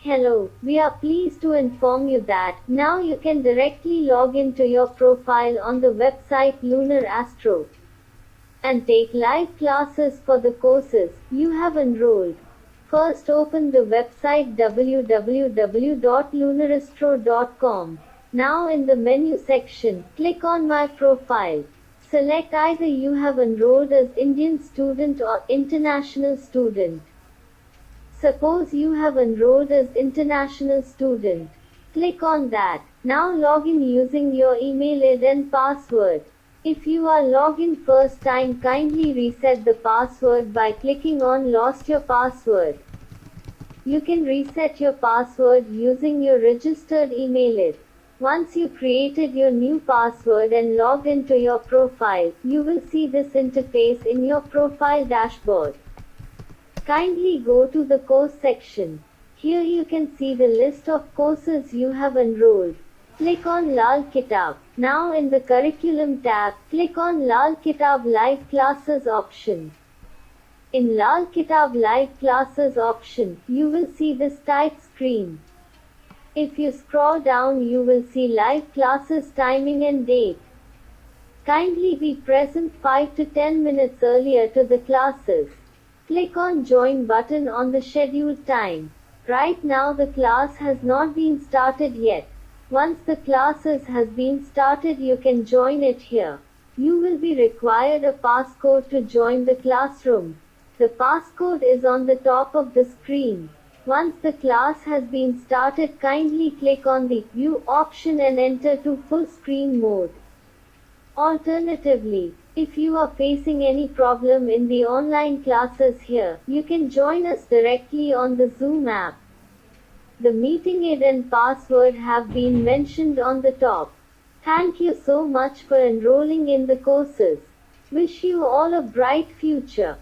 Hello, we are pleased to inform you that now you can directly log into your profile on the website Lunar Astro and take live classes for the courses you have enrolled. First, open the website www.lunarastro.com. Now, in the menu section, click on My Profile. Select either you have enrolled as Indian student or international student. Suppose you have enrolled as international student. Click on that. Now log in using your email ID and password. If you are logged in first time, kindly reset the password by clicking on Lost Your Password. You can reset your password using your registered email ID. Once you created your new password and logged into your profile, you will see this interface in your profile dashboard. Kindly go to the course section. Here you can see the list of courses you have enrolled. Click on Lal Kitab. Now in the Curriculum tab, click on Lal Kitab Live Classes option. In Lal Kitab Live Classes option, you will see this type screen. If you scroll down, you will see live classes timing and date. Kindly be present 5 to 10 minutes earlier to the classes. Click on Join button on the scheduled time. Right now the class has not been started yet. Once the classes has been started, you can join it here. You will be required a passcode to join the classroom. The passcode is on the top of the screen. Once the class has been started, kindly click on the View option and enter to full screen mode. Alternatively, if you are facing any problem in the online classes here, you can join us directly on the Zoom app. The meeting ID and password have been mentioned on the top. Thank you so much for enrolling in the courses. Wish you all a bright future.